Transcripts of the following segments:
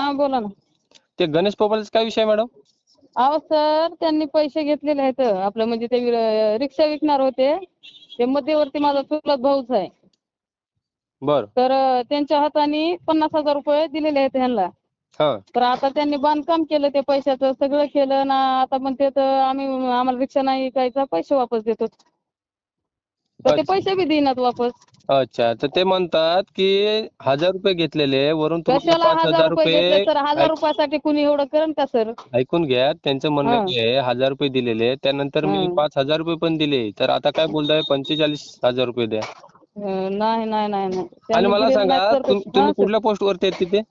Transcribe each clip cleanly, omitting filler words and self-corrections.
हा बोला ना. ते गणेश पोपळचा काय विषय मॅडम? अहो सर, त्यांनी पैसे घेतलेले आहेत. आपलं म्हणजे ते रिक्षा विकणार होते. ते मध्यवर्ती माझा चुलत भाऊच आहे. बर. तर त्यांच्या हाताने 50,000 रुपये दिलेले आहेत ह्यांना. हा. तर आता त्यांनी बांधकाम केलं, ते पैशाचं सगळं केलं ना. आता म्हणते तर आम्हाला रिक्षा नाही विकायचा, पैसे वापस देतो. तर ते अच्छा पैसे बी देईनात वापस. अच्छा, तर ते म्हणतात की 1,000 रुपये घेतलेले, वरून तुम्हाला कशाला 5,000 1,000 रुपये घेतले सर? 1,000 ऐक- रुपयासाठी कुणी एवढं करेन का सर? ऐकून घ्या. त्यांचं म्हणणं हा. काय आहे, 1,000 रुपये दिलेले, त्यानंतर मी हा. 5,000 रुपये पण दिले, तर आता काय बोलताय 45,000 रुपये द्या. नाही नाही नाही नाही, आणि त्यांनी मला दिलेले सांगा, नाहीत सर. तुम्ही कुठल्या पोस्ट वरती आहेत तिथे?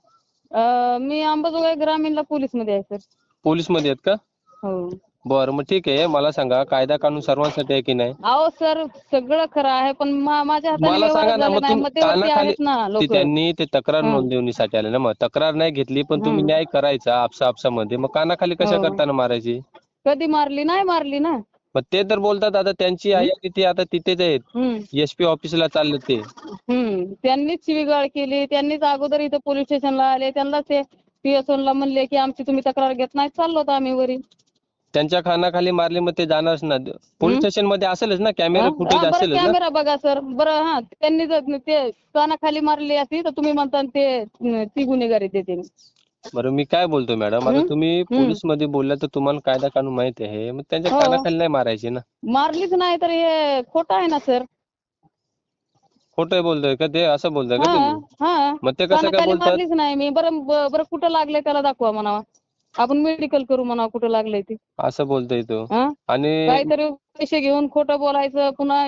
मी अंबाजोगाई ग्रामीणला पोलीसमध्ये आहे सर. पोलीस मध्ये आहेत का? हो. बरं, मग ठीक आहे. मला सांगा, कायदा कानून सर्वांसाठी आहे की नाही? अहो सर, सगळं खरं आहे, पण माझ्या हाताने मला व्यवहार सांगा ना, झाले मग नाही. तुम्ही मध्यवर्ती कानाखाली आहेत ना लोक. त्यांनी ते तक्रार नोंदवणीसाठी आले ना, मग तक्रार नाही घेतली पण तुम्ही न्याय करायचा आपसामध्ये, मग कानाखाली कशा हो. करताना मारायची? कधी मारली? नाही मारली ना. मग ते तर बोलतात आता त्यांची आई आणि ती आता तिथेच आहेत, SP ऑफिसला चालले ते. त्यांनीच शिवीगाळ केली. त्यांनीच अगोदर इथं पोलीस स्टेशनला आले. त्यांना ते PSOला म्हणले की आमची तुम्ही तक्रार घेत नाही. चाललो होतो आम्ही वरी. त्यांच्या कानाखाली मारले, मग ते जाणारच ना. पोलीस स्टेशन मध्ये असेलच ना, कॅमेरा फुटेज बरं असेलच ना. कॅमेरा बघा सर. बरं हा, त्यांनी जर ते कानाखाली मारली असती तर तुम्ही म्हणता ते ती गुन्हेगारी देते. बरं, मी काय बोलतो मॅडम, आता तुम्ही पोलीस मध्ये बोलला तर तुम्हाला कायदा कानून माहिती आहे, मग त्यांच्या हो. कानाखाली नाही मारायची ना. मारलीच नाही तर हे खोटं आहे ना सर. खोटं बोलतोय का ते? असं बोलतोय का तुम्ही? हा. मग ते कसं काय कानाखाली बोलतात? मारलीच नाही मी. बरं कुठं लागलंय त्याला दाखवा म्हणावा. आपण मेडिकल करू म्हणावं कुठं लागलंय ते. असं बोलतोय तो. हा? आणि काहीतरी पैसे घेऊन खोटं बोलायचं, पुन्हा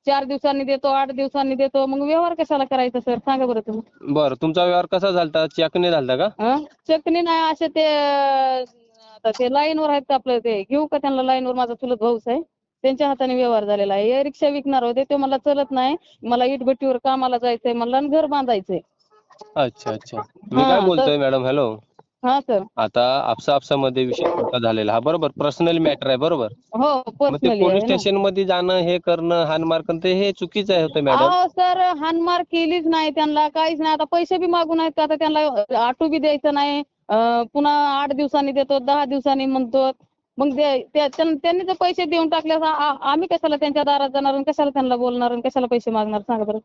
4 दिवसांनी देतो, 8 दिवसांनी देतो. मग व्यवहार कशाला करायचा सर? सांगा बरं तुम्ही. बरं, तुमचा व्यवहार कसा झालता? चेकने झालता का? चटणी नाही, असे ते आता ते लाईनवर आहेत आपलं, ते घेऊ का त्यांना लाईनवर? माझा चुलत भाऊच आहे, त्यांच्या हाताने व्यवहार झालेला आहे. हे रिक्षा विकणार होते, ते मला चलत नाही, मला इटभट्टीवर कामाला जायचंय, मला घर बांधायचंय. अच्छा अच्छा, मी काय बोलतोय मॅडम, हॅलो. हा सर. आता आपसामध्ये विषय मोठा झालेला हा, बरोबर, पर्सनल मॅटर आहे, बरोबर. हो, मग ते पर्सनली पोलीस आहे ना. स्टेशन मध्ये जाणं, हे करणं, हानमार करणं, हे चुकीचं आहे होतं मॅडम. अहो सर, हानमार केलीच नाही त्यांना, काहीच नाही. आता पैसे बी मागून आहेत, आता त्यांना ऑटो बी द्यायचं नाही. पुन्हा 8 दिवसांनी देतो, 10 दिवसांनी म्हणतो. मग त्यांनी जर पैसे देऊन टाकले, आम्ही कशाला त्यांच्या दारात जाणार आणि कशाला त्यांना बोलणार आणि कशाला पैसे मागणार? सांगा बरं.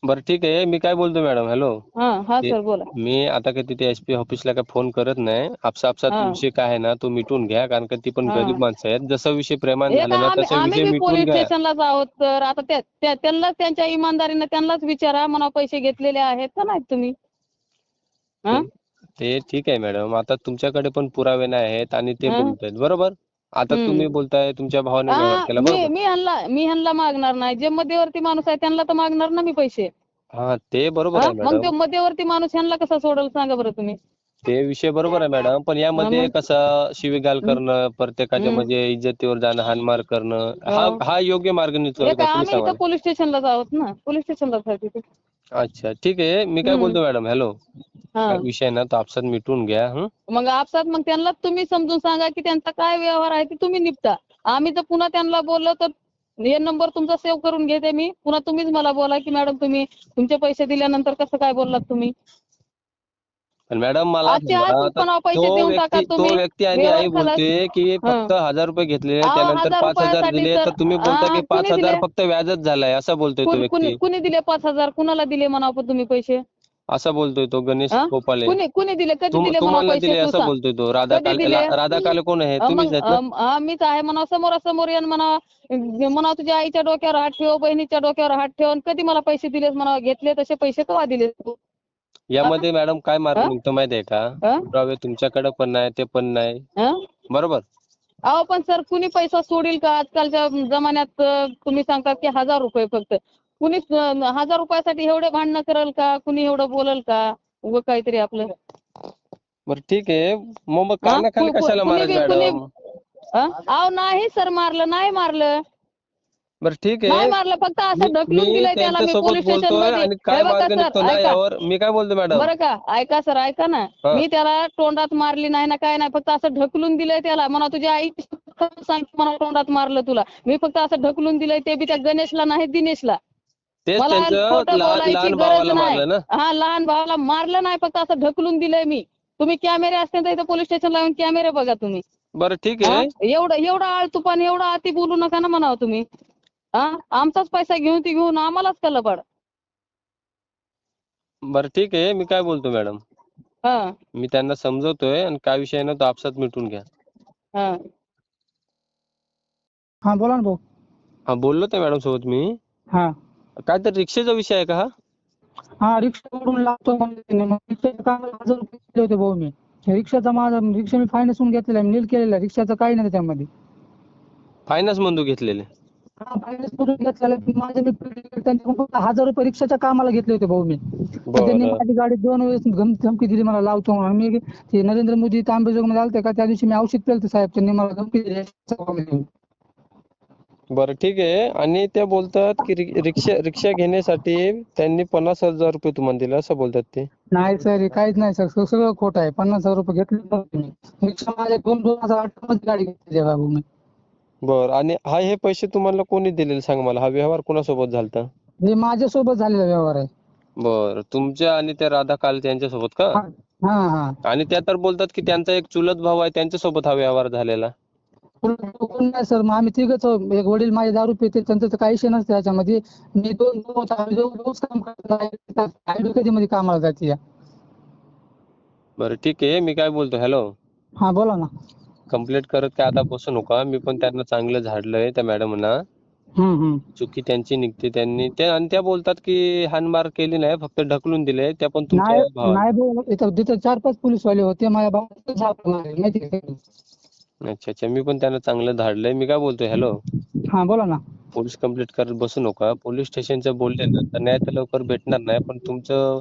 बरं ठीक आहे, मी काय बोलतो मॅडम, हॅलो. हा सर बोला. मी आता काही तिथे SP ऑफिसला काय फोन करत नाही. आपसात विषय काय आहे ना, तो मिटून घ्या, कारण का ती पण गरीब माणसं आहेत. जसा विषय प्रेमाने झाला ना, तसा आम्ही विषय बी मिटून पोलीस घ्या. स्टेशनलाच आहोत तर आता त्यांनाच, त्यांच्या इमानदारीनं त्यांनाच विचारा, म्हणा पैसे घेतलेले आहेत का नाहीत तुम्ही? ते ठीक आहे मॅडम, आता तुमच्याकडे पण पुरावे नाही आहेत आणि ते बोलतायत, बरोबर. आता तुम्ही बोलताय तुमच्या भावाने व्यवहार केला, बरोबर. मी ह्यांना मागणार नाही. जे मध्यवर्ती माणूस आहे त्यांना तर मागणार ना मी पैसे. हा, ते बरोबर आहे मग मॅडम. तो मध्यवर्ती माणूस ह्यांना कसा सोडेल? सांगा बरं तुम्ही. ते विषय बरोबर आहे मॅडम, पण यामध्ये कसं शिवीगाळ करणं, प्रत्येकाच्या म्हणजे इज्जतीवर जाणं, हाणमार करणं, हा योग्य मार्ग नसतो का? तुम्ही आम्ही सांगा इथं ना. पोलीस स्टेशनलाच आहोत ना, पोलीस स्टेशनलाच आहे तिथे. अच्छा ठीक आहे, मी काय बोलतो मॅडम, हॅलो. हा. विषय ना तो आपसात मिटून घ्या. मग आपसात मग त्यांना तुम्ही समजून सांगा की त्यांचा काय व्यवहार आहे ते तुम्ही निपटा. आम्ही जर पुन्हा त्यांना बोललो तर हे नंबर तुमचा सेव्ह करून घेते मी. पुन्हा तुम्हीच मला बोला की मॅडम तुम्ही तुमचे पैसे दिल्यानंतर कसं काय बोललात तुम्ही? पण मॅडम मला आजच्या आज सांगा, आता पण पैसे देऊन टाका तो तुम्ही. व्यक्ती आणि आई व्यवहार खलास. बोलते की फक्त 1,000 रुपये घेतले, त्यानंतर 1,000 5,000 रुपयासाठी दिले, सर, तर तुम्ही बोलता की कुणी 5,000 दिले? फक्त व्याजच झालाय, असं बोलतोय तो व्यक्ती. कुणी दिले 5,000? कुणाला दिले म्हणावं पण तुम्ही पैसे? असं बोलतोय तो गणेश गोपाले. कुणी दिले? कधी दिले म्हणावं तुम्हाला पैसे? दिले तू असं सांग. बोलतोय तो. कधी दिले? राधा काले कोण आहे? तुम्हीच आहेत ना? मीच आहे म्हणा. समोरासमोर येऊन म्हणा तुझ्या आईच्या डोक्यावर हात ठेव, बहिणीच्या डोक्यावर हात ठेव, कधी मला पैसे दिलेस म्हणा, घेतले तसे पैसे केव्हा दिले तू? यामध्ये मॅडम काय मार्ग निघतो माहिती आहे का? पुरावे तुमच्याकडे पण नाही, ते पण नाही, बरोबर. अहो पण सर, कुणी पैसा सोडील का? आजकालच्या जमान्यात तुम्ही सांगतात की 1,000 रुपये फक्त. कुणी 1,000 रुपयासाठी एवढे भांडणं करेल का? कुणी एवढं बोलल का? उगं काहीतरी आपलं. बरं ठीक आहे, मग कानाखाली कशाला मारायचं मॅडम? अहो नाही सर, नाही मारलं. बरं ठीक नाही आहे, मारलं, फक्त असं ढकलून मी दिलंय त्याला. मी त्यांच्यासोबत पोलीस स्टेशन बोलतोय मध्ये. आणि काय हे बघा मार्ग सर, निघतो ना ऐका यावर मी काय बोलतो मॅडम. बरं का, ऐका सर, ऐका ना. मी त्याला तोंडात मारली नाही ना, काय नाही, फक्त असं ढकलून दिलंय त्याला. म्हणा तुझ्या आई सांग म्हणा तोंडात मारलं तुला. मी फक्त असं ढकलून दिलंय, ते बी त्या गणेशला नाही, दिनेशला. तेच मला त्यांचं खोटं बोलायची लहान गरज भावाला नाही. मारलं ना. हा, लहान भावाला मारलं नाही, फक्त असं ढकलून दिलंय मी. तुम्ही कॅमेरे असते तर इथं पोलीस स्टेशन लावून कॅमेरे बघा तुम्ही. बरं ठीक हा, आहे. एवढं आळतुपान एवढं अति बोलू नका ना म्हणावं तुम्ही. हा, आमचाच पैसा घेऊन ती घेऊन आम्हालाच कलबड. बरं ठीक आहे, मी काय बोलतो मॅडम, हा मी त्यांना समजवतोय आणि काय विषय आहे ना तो आपसात मिटून घ्या. हा हा बोला ना भाऊ. हा, बोललो त्या मॅडम सोबत मी. हा काय तर रिक्षेचा विषय आहे का हा? हा रिक्षावरून लागतो म्हणजे मग रिक्षाच्या कामाला 1000 रुपये दिले होते भाऊ मी. रिक्षाचा माझा रिक्षा मी फायनान्सहून घेतलेला आहे, नील केलेला आहे. रिक्षाचं काही नाही त्यामध्ये. फायनान्स मधून घेतलेले. हा फायनान्स करून घेतलेला आहे. माझे मी त्यांच्याकडून फक्त 1000 रुपये रिक्षाच्या कामाला घेतले होते भाऊ मी. पण त्यांनी बरं माझी गाडी 2 वेळेस धमकी दिली मला लावतो म्हणून. मी ते नरेंद्र मोदी तांबेजोगमध्ये आलते का त्या दिवशी मी औषध पेलते साहेब, त्यांनी मला धमकी दिली. बरं ठीक आहे. आणि ते बोलतात की रिक्षा घेण्यासाठी त्यांनी 50,000 रुपये तुम्हाला दिले असं बोलतात ते. नाही सर, हे काहीच नाही सर, सगळं खोटं आहे. 50,000 रुपये घेतले नव्हते मी. रिक्षा माझ्या 2008 मध्ये गाडी घेतली आहे भाऊ मी. बरं, आणि हे पैसे तुम्हाला कोणी दिलेले सांगा मला, हा व्यवहार कोणासोबत झालता? हे माझ्यासोबत झालेला व्यवहार आहे. बरं, तुमच्या आणि त्या राधा कालते यांच्यासोबत का? हा हा आणि त्या तर बोलतात की त्यांचा एक चुलत भाऊ आहे त्यांच्यासोबत हा व्यवहार झालेला. कोण नाही सर, मग आम्ही तिघच आहोत. एक वडील माझे दारू पिते, त्यांचं तर काही विषय नसते त्याच्यामध्ये. मी 2 भाऊ आहोत, आम्ही दोघंच काम करतो. आई कधी मध्ये कामाला जाते या. बरं ठीक आहे, मी काय बोलतो, हॅलो, हा बोला ना. कंप्लेंट करत काय आता बसू नका. मी पण त्यांना चांगलं झाडलंय त्या मॅडमना. हम्म. चुकी त्यांची निघते, त्यांनी आणि त्या बोलतात की हाणमार केली नाही, फक्त ढकलून दिले, त्या पण नाही तुमच्या भावाला. नाही भाऊ, इथं 4-5 पोलीस वाले होते. माझ्या भावाला झाप मारली माहिती आहे का? अच्छा अच्छा, मी पण त्यांना चांगलं धाडलंय. मी काय बोलतोय, हॅलो, हा बोला ना. पोलीस कंप्लेंट करत बसू नका. पोलीस स्टेशनचं बोलले ना तर न्याय तर लवकर भेटणार नाही, पण तुमचं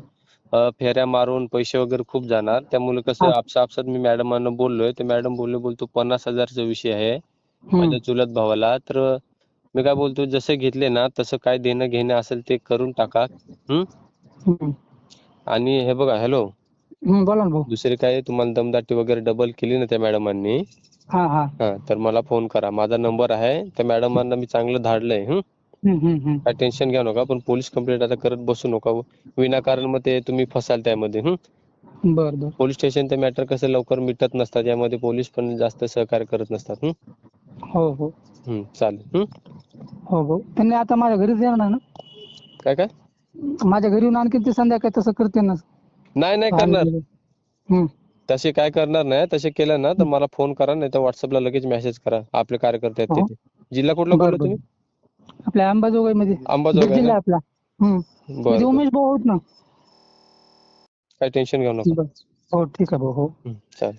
फेऱ्या मारून पैसे वगैरे खूप जाणार. त्यामुळे कसं हा. आपसात मी मॅडमांना बोललोय, ते मॅडम बोलतो 50,000चा विषय आहे माझ्या चुलत भावाला. तर मी काय बोलतो, जसे घेतले ना तसं काय देणं घेणं असेल ते करून टाका. हम्म. आणि हे बघा, हॅलो, बोला ना भाऊ. दुसरी काय तुम्हाला दमदाटी वगैरे डबल केली ना त्या मॅडमांनी, हा हा. तर मला फोन करा. माझा नंबर आहे. त्या मॅडमांना मी चांगलं धाडलंय. काय टेन्शन घेऊ नका. पण पोलीस कंप्लेंट आता करत बसू नका विनाकारण, मग ते तुम्ही फसाल त्यामध्ये. बर बर. पोलीस स्टेशन ते मॅटर कसं लवकर मिटत नसतात, यामध्ये पोलीस पण जास्त सहकार्य करत नसतात. हो हो चालेल. हो भाऊ, त्यांनी आता माझ्या घरीच येणार ना? काय काय? माझ्या घरी येऊन आणखी ते संध्याकाळी तसं करते ना. नाही करणार. हम्म. तसे काय करणार नाही. तसे केलं ना तर मला फोन करा, नाही तर व्हॉट्सअपला लगेच मेसेज करा. आपले कार्यकर्ते आहेत हो. तिथे. जिल्हा कुठला बर बोलला बर. तुम्ही? आपल्या अंबाजोगाई मध्ये. अंबाजोगाई बीड जिल्हा ना? आपला. म्हणजे बरं, उमेश भाऊ आहोत ना. काही टेन्शन घेऊ नका. बर. हो ठीक आहे भाऊ. हो चालेल.